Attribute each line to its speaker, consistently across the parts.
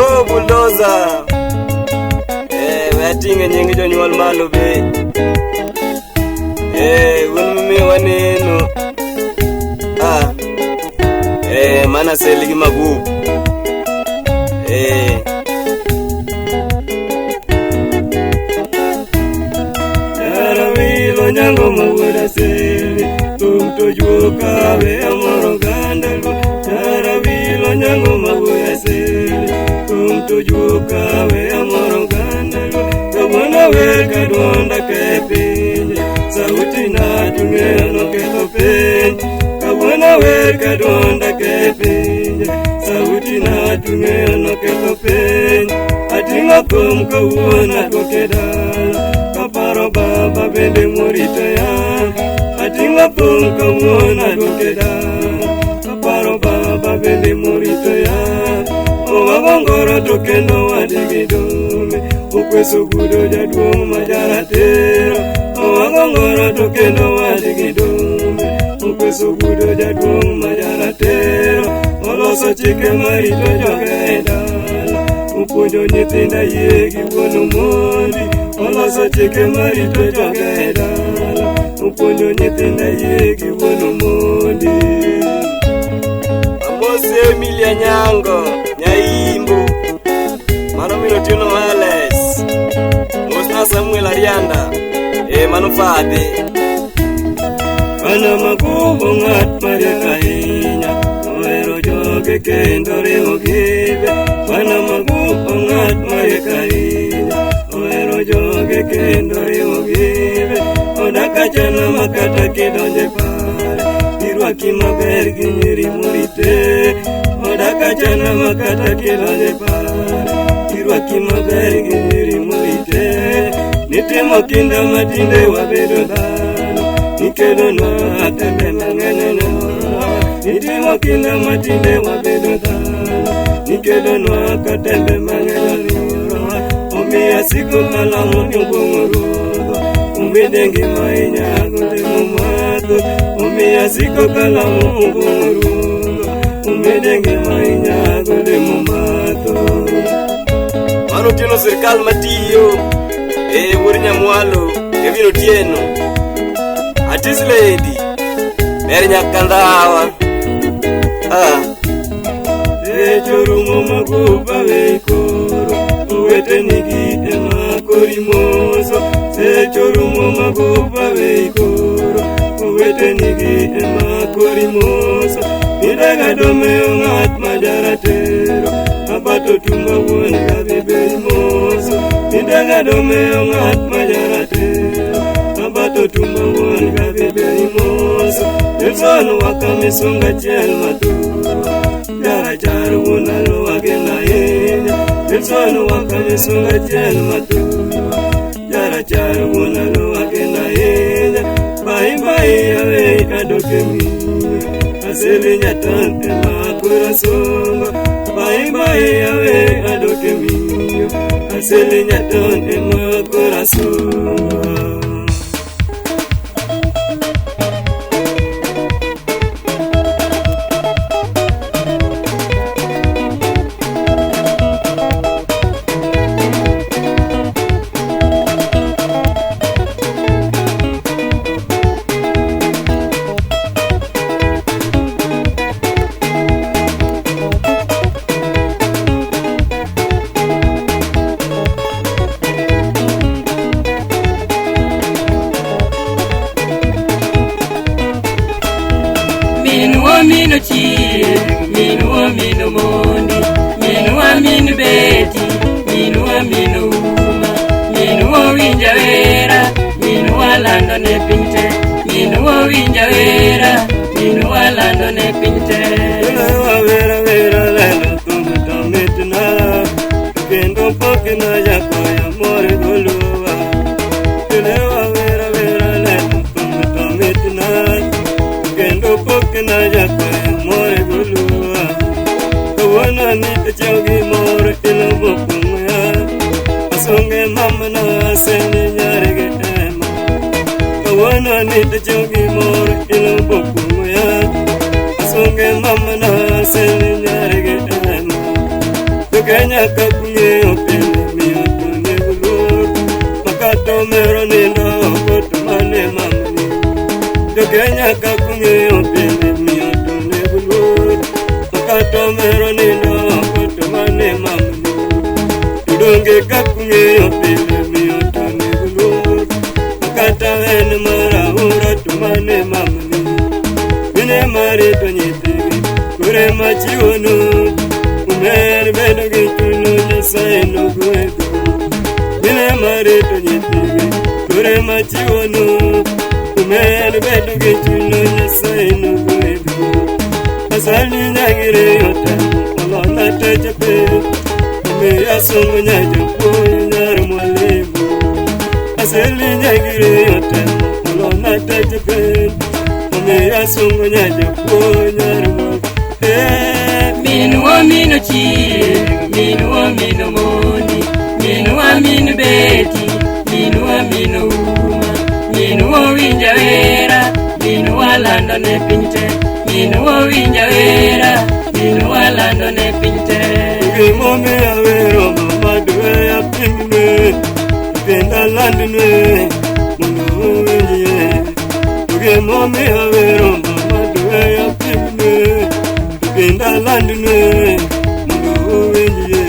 Speaker 1: Oh, bulldozer. Wetinge nyingi jonyuol malo be. Unumi waneno. Mana seligi magu. Tarawilo nyango mawuda seli. Tumto juoka we amoro gandalo. Tarawilo nyango mawuda seli. Tumto juoka we amoro gandalo. Kabona we kadwanda kepinje. Sauti na dungeno keto penje. Kabona we kadwanda kepinje. Sauti na dungeno keto penje. Atinga kom kawuona kokedala. Kaparo baba bende morito ya. Atinga kom kawuona kokedala. Kaparo baba bende morito ya. Owagongoro to kendo wadigidume. Ukweso gudo jaduong majaratero. Owagongoro to kendo wadigidume. Ukweso gudo jaduong majaratero. Oloso chike marito jogedala. Upuonjo nyithinda yie gi wuono mondi. Oloso chike marito jogedala. Upuonjo nyithinda yie gi wuono mondi. Amose Emilia Nyango Nyaimbu Mano mino tino Wales Mosna Samuel Arianda Mano Fade Kana magubo ngat maria kainya Oero joge kendo rimo gibe Kana magubo ngat maria kainya Oero joge kendo rimo gibe Odaka chana makata kidonje pare Irwaki maber gi nyiri murite Odaka chana makata kidonje pare Irwaki maber gi nyiri murite Nitimo kinda matinde wabedo dhano Nikelo nwa tembe mang'eny nwa Nitimo kinda matinde wabedo dhano Nikelo nwa katembe mang'eny nwa Omiya siko malamo nyubongo ruodho Umide ngima inyago temo matho Omiya siko kalamo nyubongo ruodho Umide ngima inyago temo matho Mano tieno sirkal matiyo Wuod Nyamwalo Kevin Otieno Artist lady Mary Nyakandawa Chorumo maguba weikoro Uwete nigi ema korimoso Chorumo maguba weikoro Uwete nigi ema korimoso Nidaga domeo ngat majaratero Abato tumba wuon kabiberi moso Nidaga domeo ngat majaratero Abato tumba wuon kabiberi moso Nelson wakamisunga chiel matura Jara jara wuna lo wagena enya Nelson wakamisunga chiel matura Jara jara wuna lo wagena enya Bai bai yawe adoke miyo Asili nyatan ema kurasonga Bai bai yawe adoke miyo Asili nyatan ema kurasonga Mino chie, mino mino mondi, mino beti, mino uma, mino winja vera, mino alando ne pinte, mino winja vera, mino alando ne pinte. Vera vera lendo como tametna, kendo pokina ya koya more golua. Vera vera lendo como tametna, kendo pokina ya koya more golua. Kawana ni chogi more ilamo kumya, asonge mama na sende nyarege ema. Kawana ni chogi more ilamo kumya.
Speaker 2: Kenya kakunyo pele miyo tune bulur Makato mero nindo koto mane mamuni Tudonge kakunyo pele miyo tune bulur Makata hene mara ura tumane mamuni Mine mari tonyitigi kure machiwonu Umeri bedo gituno nyesaye nuguedu Mine mari tonyitigi kure machiwonu Umeri bedo gituno nyesaye nuguedu Asali nyagire yote olona tejepe Umi asungu nyajepo nyar mwalibu Asali nyagire yote olona tejepe Umi asungu nyajepo nyar mwalibu
Speaker 1: Minuwa minu chie, minuwa minu moni Minuwa minu beti, minuwa minu uma Minuwa winja vera, minuwa lando ne pinte Minuwa winja vera, minuwa lando ne pinte
Speaker 2: Gimome ya vero mama duwe ya pingme Pinda landinwe, mungu winjie Gimome ya vero mama duwe ya pingme Pinda landinwe, mungu winjie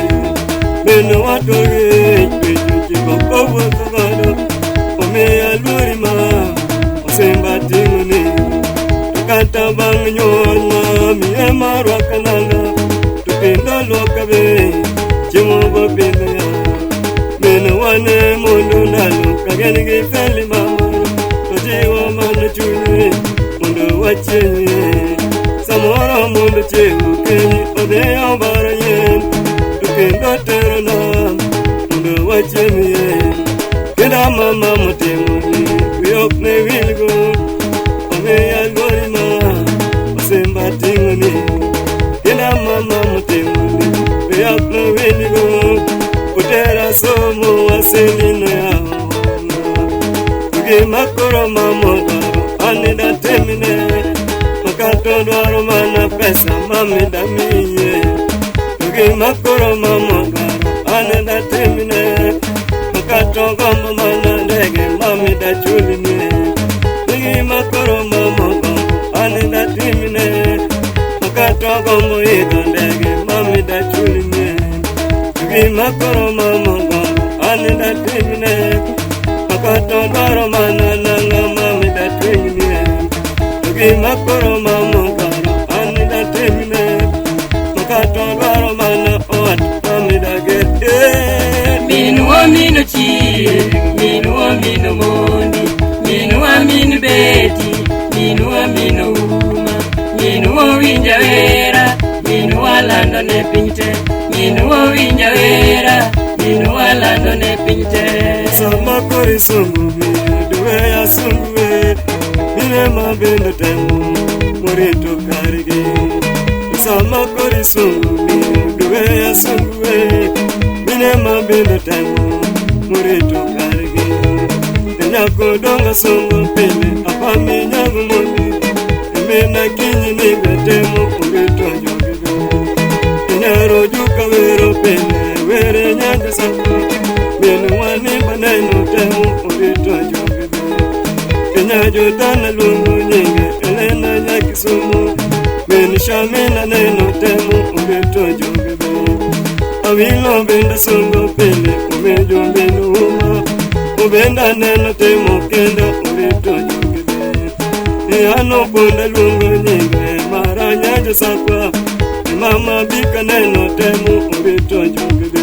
Speaker 2: Beno watoge, kwechuchi kokobo kabado Ome ya lurima, osemba tinguni Tukata bang nyona, miye marwa kanala Tukenda lokabe, chimobo pinda ya Beno wane mundu nalo, kageni gifeli mamaro Tojiwa manu chuni, mundu wachenye Samora mundu chehu kenyi, odeya bara yen Tukenda terona, mundu wachenye Keda mama mutemuni, kuyok ne wilgo Ome ya gorima, osemba tinguni Keda mama mutemuni, kuyok ne wilgo Kutera somo waselino ya Kugi makoro mamodaro, anida temine Makato dwaro mana pesa, mamida miye Kugi makoro mamodaro, anida temine Makato gombo mana ndege, mamida chulini Kugi makoro mamodaro, anida temine Makato gombo ido ndege, mamida chulini Kugi makoro mamodaro, anida temine Makato dwaro mana nanga, mamida chulini Kugi makoro mamodaro, anida temine Makato dwaro mana oat, mamida gete
Speaker 1: Minuwa minu chie, minuwa minu moni Minuwa minu beti, minuwa minu uma Minuwa winja vera, minuwa lando ne pinte Minuwa winja vera, minuwa lando ne pinte
Speaker 2: Sama kori sungu miyo duwe ya sunguwe Mine mabendo temu, morito karigi Sama kori sungu miyo duwe ya sunguwe Mine mabendo temu, morito karigi Nyako donga sungu pele, apa minyagu moni Mena kinyi niga temu, morito jogido Nyaro juka vero pele, vere nyanja sapo Minu wani baneno temu, morito jogido Kenya jodana lungu nyinge, elena nyaki sumu Minu shamina neno temu, morito jogido Awilo benda sungo pele, umejo mbenu uma Ubenda neno temo kenda, urito jogide Iano ponda lungo nyinge, mara nyajo sakwa Mama bika neno temo, urito jogide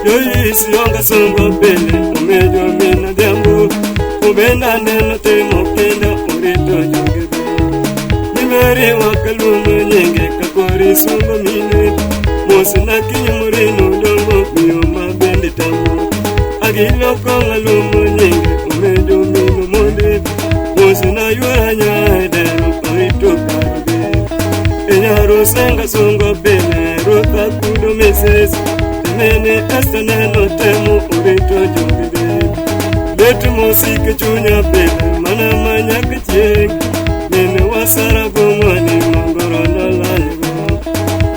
Speaker 2: Yoi sionga sungo pele, umejo mbena dembu Ubenda neno temo kenda, urito jogide Nimeri waka lungo nyinge, kakori sungo mine Mosina kinyumurino dongo kuyo mabendi tamu Agilo konga lumu nyingi umejo minu monde Mosina yura nyadero korito karbe Enyaro senga songo pele rota kudo meses Temene esta neno temu urito jogide Betu mosike chunya pele mana manya kicheng Mene wasara gomwani mongoro na laligo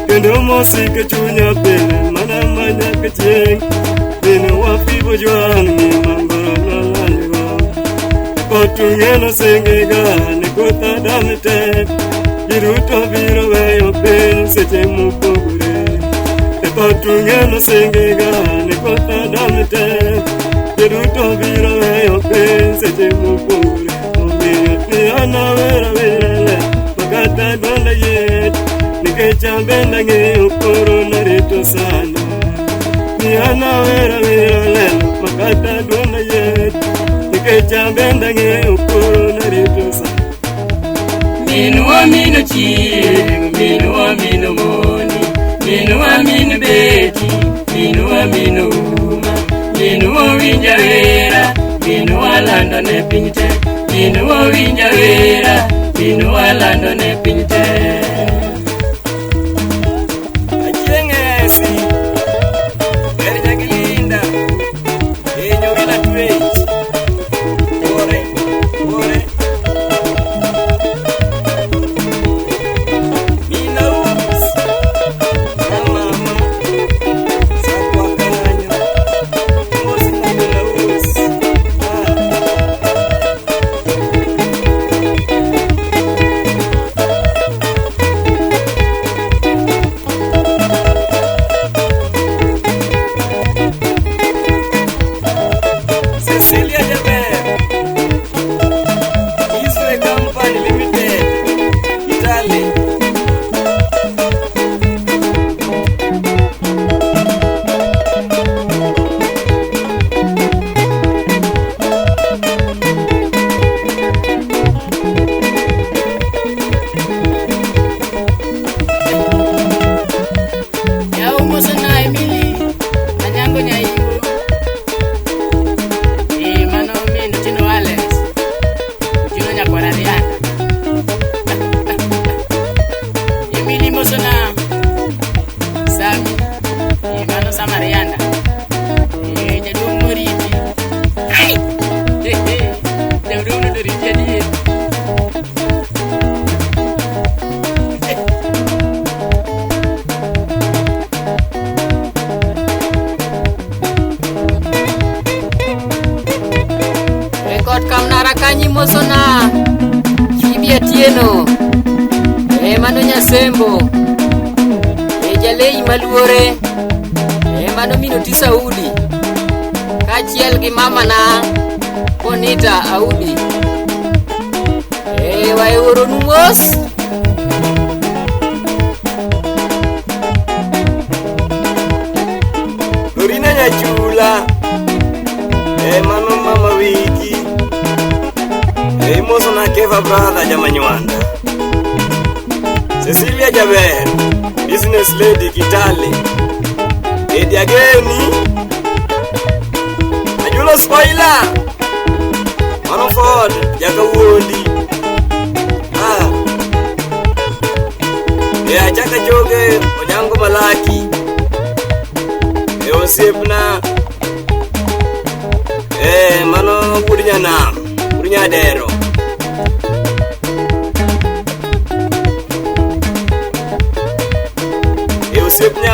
Speaker 2: Kendo mosike chunya pele mana manya kicheng Mene wafibo juang ni mongoro na laligo Kotungeno sengega damte Giruto biro weyo piny seche mopogore Ekotung'eno singega nikota damte Giruto biro weyo piny seche mopogore Omiyo ni anawera wirele makata donda yet Nikech abenda ng'eyo koro narito sana Ni anawera wirele makata donda yet Nikech abenda ng'eyo koro narito sana
Speaker 1: Minwa mino chieng, minwa mino moni, minwa mino beti, minwa mino uma, minwa winja wera, minwa lando ne pinyte, minwa winja wera, minwa lando ne pinyte.
Speaker 2: Achieng'esi, ber nyagilinda, inyo gina twech, ore.
Speaker 3: Mosona Kibi Atieno Mano Nyasembo Jalei Maluore Mano Minuti Saudi Kachiel gi mama na Bonita Audi Waeoro numos
Speaker 2: Dorina Nyachula Mano Mama Wiki Mosona Keva brother Jamanywanda Cecilia Jaber Business Lady Kitale Edi Ageni Ajulo Spoiler Mano Ford Jaka Wondi Achaka Joge Onyango Malaki Osipna Mano Kurinya Nam Kurinya Dero Osipnya